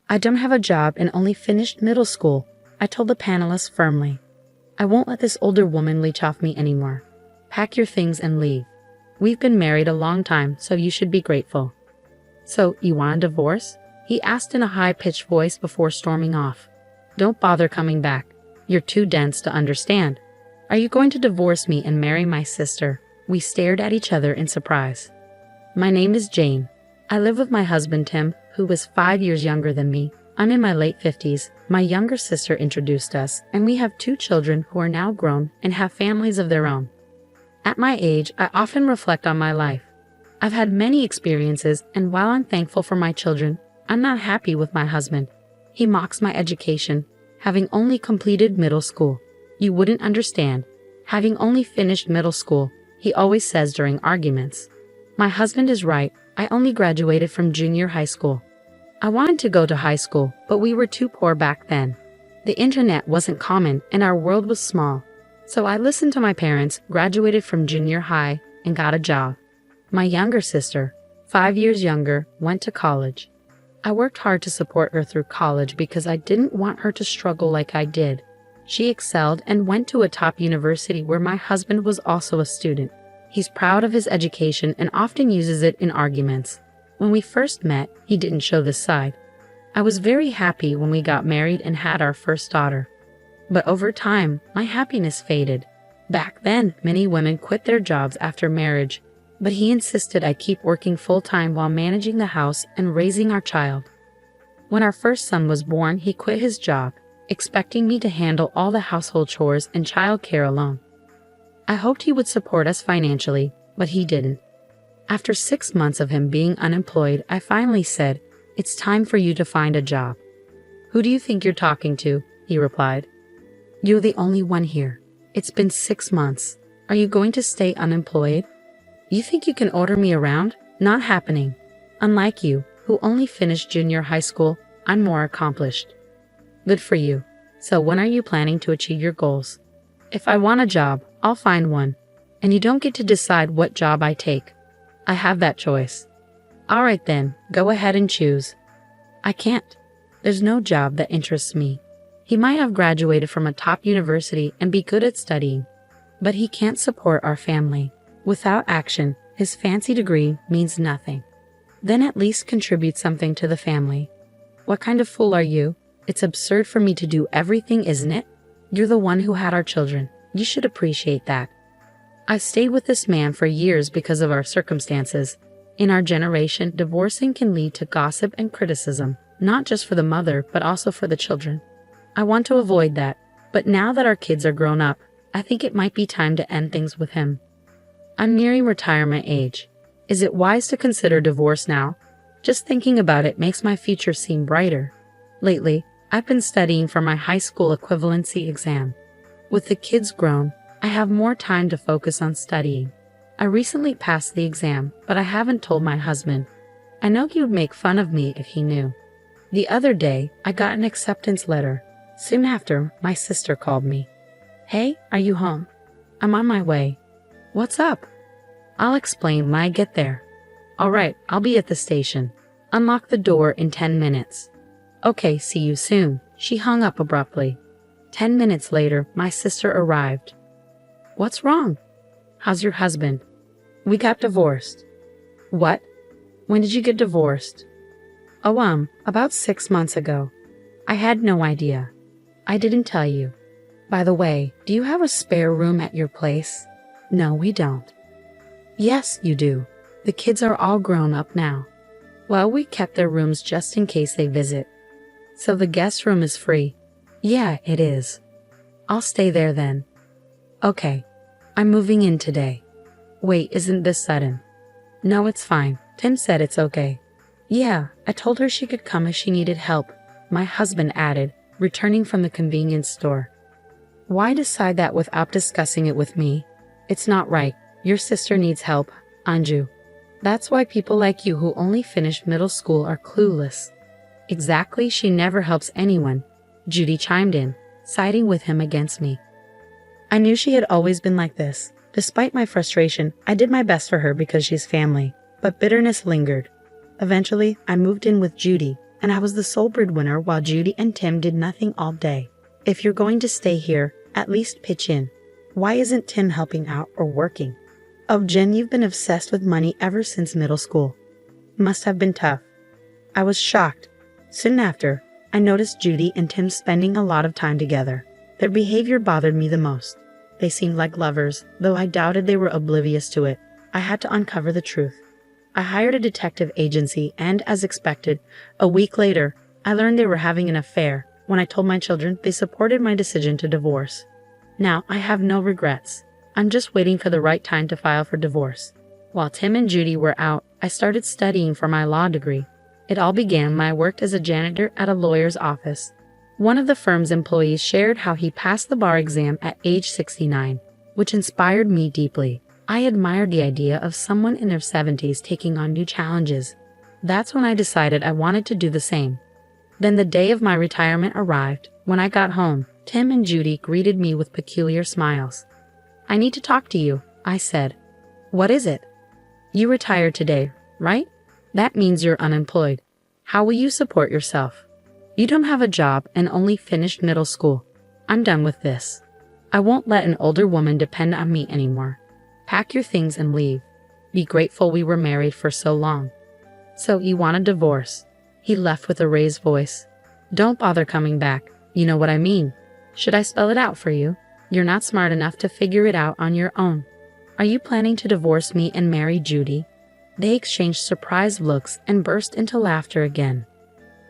I don't have a job and only finished middle school, I told the panelist firmly. I won't let this older woman leech off me anymore. Pack your things and leave. We've been married a long time, so you should be grateful. So, you want a divorce? He asked in a high-pitched voice before storming off. Don't bother coming back. You're too dense to understand. Are you going to divorce me and marry my sister? We stared at each other in surprise. My name is Jane. I live with my husband Tim, who is 5 years younger than me. I'm in my late 50s. My younger sister introduced us, and we have 2 children who are now grown and have families of their own. At my age, I often reflect on my life. I've had many experiences, and while I'm thankful for my children, I'm not happy with my husband. He mocks my education, having only completed middle school. You wouldn't understand. Having only finished middle school, he always says during arguments. My husband is right. I only graduated from junior high school. I wanted to go to high school, but we were too poor back then. The internet wasn't common and our world was small. So I listened to my parents, graduated from junior high, and got a job. My younger sister, 5 years younger, went to college. I worked hard to support her through college because I didn't want her to struggle like I did. She excelled and went to a top university where my husband was also a student. He's proud of his education and often uses it in arguments. When we first met, he didn't show this side. I was very happy when we got married and had our first daughter. But over time, my happiness faded. Back then, many women quit their jobs after marriage, but he insisted I keep working full-time while managing the house and raising our child. When our first son was born, he quit his job, expecting me to handle all the household chores and childcare alone. I hoped he would support us financially, but he didn't. After 6 months of him being unemployed, I finally said, "It's time for you to find a job." "Who do you think you're talking to?" he replied. "You're the only one here. It's been 6 months. Are you going to stay unemployed? You think you can order me around? Not happening. Unlike you, who only finished junior high school, I'm more accomplished." "Good for you. So when are you planning to achieve your goals?" "If I want a job, I'll find one. And you don't get to decide what job I take. I have that choice." "All right then, go ahead and choose." "I can't. There's no job that interests me. He might have graduated from a top university and be good at studying, but he can't support our family. Without action, his fancy degree means nothing. Then at least contribute something to the family." "What kind of fool are you? It's absurd for me to do everything, isn't it? You're the one who had our children. You should appreciate that." I've stayed with this man for years because of our circumstances. In our generation, divorcing can lead to gossip and criticism, not just for the mother, but also for the children. I want to avoid that, but now that our kids are grown up, I think it might be time to end things with him. I'm nearing retirement age. Is it wise to consider divorce now? Just thinking about it makes my future seem brighter. Lately, I've been studying for my high school equivalency exam. With the kids grown, I have more time to focus on studying. I recently passed the exam, but I haven't told my husband. I know he would make fun of me if he knew. The other day, I got an acceptance letter. Soon after, my sister called me. "Hey, are you home?" "I'm on my way." "What's up?" "I'll explain when I get there." "All right, I'll be at the station. Unlock the door in 10 minutes. "Okay, see you soon." She hung up abruptly. 10 minutes later, my sister arrived. "What's wrong?" "How's your husband?" "We got divorced." "What? When did you get divorced?" "Oh, about 6 months ago." "I had no idea. I didn't tell you. By the way, do you have a spare room at your place?" "No, we don't." "Yes, you do. The kids are all grown up now." "Well, we kept their rooms just in case they visit." "So the guest room is free?" "Yeah, it is." "I'll stay there then." "Okay. I'm moving in today." "Wait, isn't this sudden?" "No, it's fine. Tim said it's okay." "Yeah, I told her she could come if she needed help," my husband added, returning from the convenience store. "Why decide that without discussing it with me? It's not right. Your sister needs help, Anju. That's why people like you who only finished middle school are clueless." "Exactly, she never helps anyone," Judy chimed in, siding with him against me. I knew she had always been like this. Despite my frustration, I did my best for her because she's family, but bitterness lingered. Eventually, I moved in with Judy, and I was the sole breadwinner while Judy and Tim did nothing all day. If you're going to stay here, at least pitch in. Why isn't Tim helping out or working? Oh, Jen, you've been obsessed with money ever since middle school. Must have been tough. I was shocked. Soon after, I noticed Judy and Tim spending a lot of time together. Their behavior bothered me the most. They seemed like lovers, though I doubted they were oblivious to it. I had to uncover the truth. I hired a detective agency and, as expected, a week later, I learned they were having an affair. When I told my children, they supported my decision to divorce. Now, I have no regrets. I'm just waiting for the right time to file for divorce. While Tim and Judy were out, I started studying for my law degree. It all began when I worked as a janitor at a lawyer's office. One of the firm's employees shared how he passed the bar exam at age 69, which inspired me deeply. I admired the idea of someone in their 70s taking on new challenges. That's when I decided I wanted to do the same. Then the day of my retirement arrived. When I got home, Tim and Judy greeted me with peculiar smiles. "I need to talk to you," I said. "What is it?" "You retired today, right? That means you're unemployed. How will you support yourself? You don't have a job and only finished middle school. I'm done with this. I won't let an older woman depend on me anymore. Pack your things and leave. Be grateful we were married for so long." "So you want a divorce?" He left with a raised voice. "Don't bother coming back. You know what I mean. Should I spell it out for you? You're not smart enough to figure it out on your own. Are you planning to divorce me and marry Judy?" They exchanged surprised looks and burst into laughter again.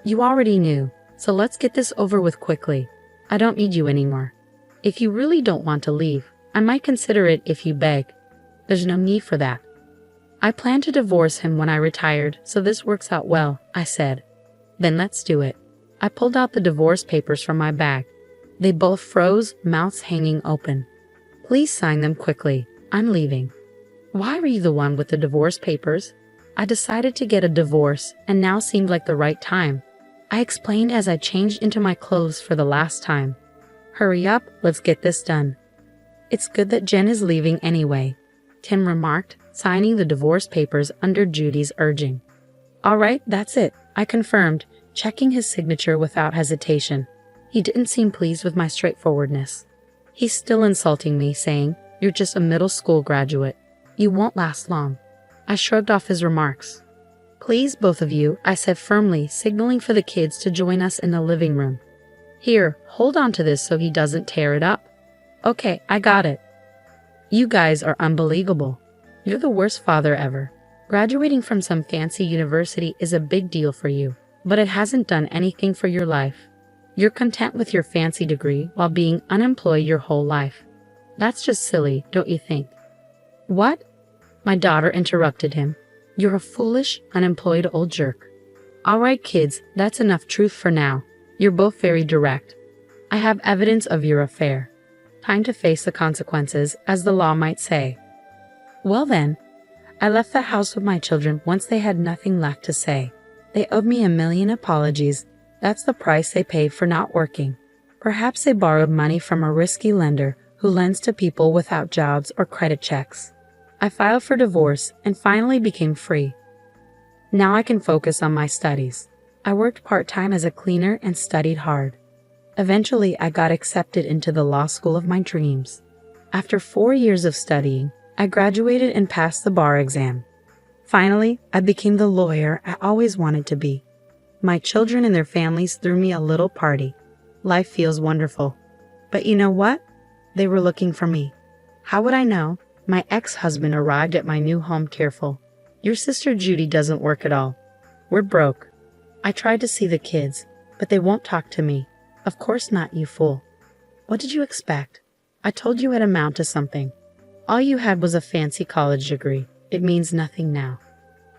"You already knew, so let's get this over with quickly. I don't need you anymore. If you really don't want to leave, I might consider it if you beg. There's no need for that." "I plan to divorce him when I retired, so this works out well," I said. "Then let's do it." I pulled out the divorce papers from my bag. They both froze, mouths hanging open. "Please sign them quickly. I'm leaving." "Why were you the one with the divorce papers?" I decided to get a divorce, and now seemed like the right time. I explained as I changed into my clothes for the last time. "Hurry up, let's get this done." "It's good that Jen is leaving anyway," Tim remarked, signing the divorce papers under Judy's urging. "All right, that's it," I confirmed, checking his signature without hesitation. He didn't seem pleased with my straightforwardness. He's still insulting me, saying, "You're just a middle school graduate. You won't last long." I shrugged off his remarks. "Please, both of you," I said firmly, signaling for the kids to join us in the living room. "Here, hold on to this so he doesn't tear it up." "Okay, I got it." "You guys are unbelievable. You're the worst father ever. Graduating from some fancy university is a big deal for you, but it hasn't done anything for your life. You're content with your fancy degree while being unemployed your whole life. That's just silly, don't you think?" "What?" My daughter interrupted him. "You're a foolish, unemployed old jerk." "All right, kids, that's enough truth for now. You're both very direct. I have evidence of your affair. Time to face the consequences, as the law might say." Well then, I left the house with my children once they had nothing left to say. They owed me a million apologies. That's the price they paid for not working. Perhaps they borrowed money from a risky lender who lends to people without jobs or credit checks. I filed for divorce and finally became free. Now I can focus on my studies. I worked part-time as a cleaner and studied hard. Eventually, I got accepted into the law school of my dreams. After 4 years of studying, I graduated and passed the bar exam. Finally, I became the lawyer I always wanted to be. My children and their families threw me a little party. Life feels wonderful. But you know what? They were looking for me. How would I know? My ex-husband arrived at my new home tearful. "Your sister Judy doesn't work at all. We're broke." I tried to see the kids, but they won't talk to me. "Of course not, you fool. What did you expect? I told you I'd amount to something. All you had was a fancy college degree. It means nothing now.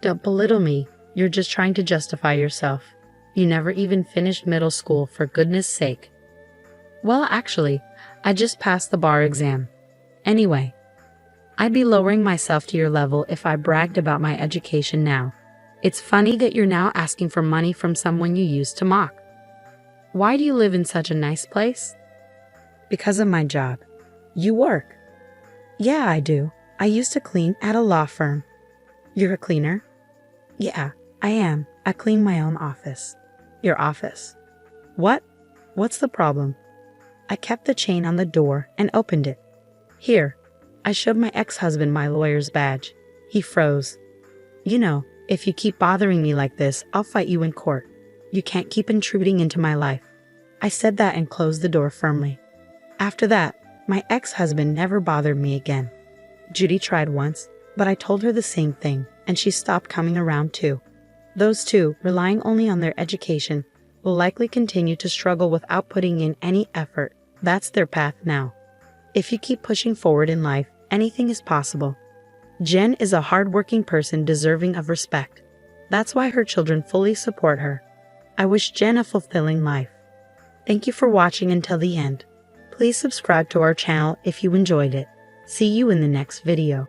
Don't belittle me. You're just trying to justify yourself. You never even finished middle school, for goodness sake." "Well, actually, I just passed the bar exam. Anyway, I'd be lowering myself to your level if I bragged about my education now. It's funny that you're now asking for money from someone you used to mock. Why do you live in such a nice place?" "Because of my job." "You work?" "Yeah, I do. I used to clean at a law firm." "You're a cleaner?" "Yeah, I am. I clean my own office." Your office. What? What's the problem? I kept the chain on the door and opened it. Here. I showed my ex-husband my lawyer's badge. He froze. You know, if you keep bothering me like this, I'll fight you in court. You can't keep intruding into my life. I said that and closed the door firmly. After that, my ex-husband never bothered me again. Judy tried once, but I told her the same thing, and she stopped coming around too. Those two, relying only on their education, will likely continue to struggle without putting in any effort. That's their path now. If you keep pushing forward in life, anything is possible. Jen is a hardworking person deserving of respect. That's why her children fully support her. I wish Jen a fulfilling life. Thank you for watching until the end. Please subscribe to our channel if you enjoyed it. See you in the next video.